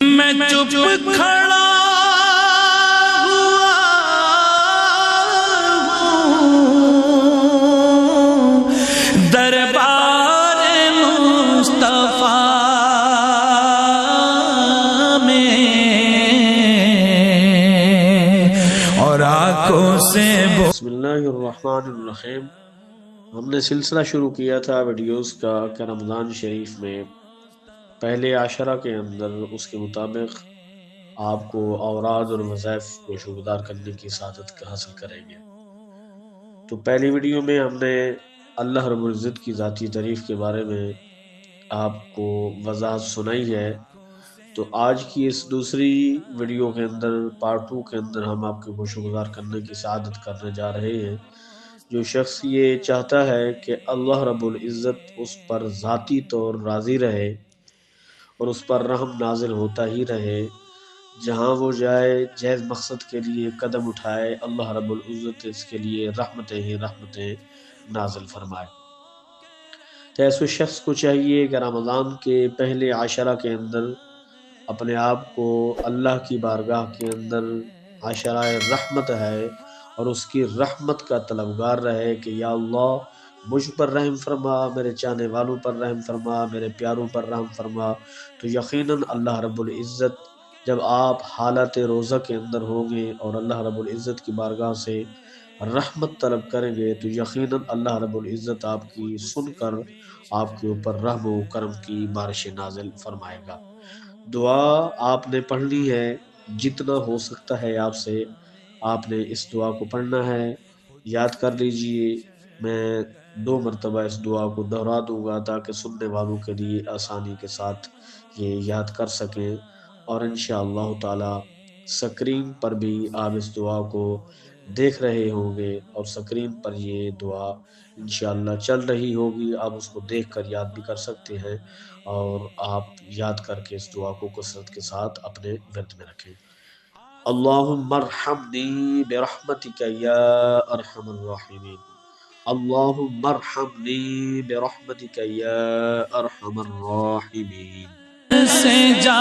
میں چپ کھڑا ہوا ہوں دربار مصطفیٰ میں، اور آنکھوں سے بسم اللہ الرحمن الرحیم۔ ہم نے سلسلہ شروع کیا تھا ویڈیوز کا کہ رمضان شریف میں پہلے عشرہ کے اندر اس کے مطابق آپ کو اوراد اور وظائف کو شکردار کرنے کی سعادت حاصل کریں گے۔ تو پہلی ویڈیو میں ہم نے اللہ رب العزت کی ذاتی تعریف کے بارے میں آپ کو وضاحت سنائی ہے۔ تو آج کی اس دوسری ویڈیو کے اندر پارٹ 2 کے اندر ہم آپ کو شکردار کرنے کی سعادت کرنے جا رہے ہیں۔ جو شخص یہ چاہتا ہے کہ اللہ رب العزت اس پر ذاتی طور راضی رہے اور اس پر رحم نازل ہوتا ہی رہے، جہاں وہ جائے جائز مقصد کے لیے قدم اٹھائے، اللہ رب العزت اس کے لیے رحمتیں ہی رحمتیں نازل فرمائے۔ تو ایسے شخص کو چاہیے کہ رمضان کے پہلے عشرہ کے اندر اپنے آپ کو اللہ کی بارگاہ کے اندر عشرہ رحمت ہے اور اس کی رحمت کا طلبگار رہے کہ یا اللہ مجھ پر رحم فرما، میرے چاہنے والوں پر رحم فرما، میرے پیاروں پر رحم فرما۔ تو یقیناً اللہ رب العزت جب آپ حالت روزہ کے اندر ہوں گے اور اللہ رب العزت کی بارگاہ سے رحمت طلب کریں گے تو یقیناً اللہ رب العزت آپ کی سن کر آپ کے اوپر رحم و کرم کی بارش نازل فرمائے گا۔ دعا آپ نے پڑھنی ہے، جتنا ہو سکتا ہے آپ سے آپ نے اس دعا کو پڑھنا ہے۔ یاد کر لیجئے، میں 2 مرتبہ اس دعا کو دہرا دوں گا تاکہ سننے والوں کے لیے آسانی کے ساتھ یہ یاد کر سکیں، اور انشاءاللہ تعالی سکرین پر بھی آپ اس دعا کو دیکھ رہے ہوں گے اور سکرین پر یہ دعا انشاءاللہ چل رہی ہوگی، آپ اس کو دیکھ کر یاد بھی کر سکتے ہیں اور آپ یاد کر کے اس دعا کو کثرت کے ساتھ اپنے ورد میں رکھیں۔ اللہم ارحمنی برحمتک یا ارحم الراحمین، اللہم ارحمنی برحمتک یا ارحم الراحمین۔ سے جا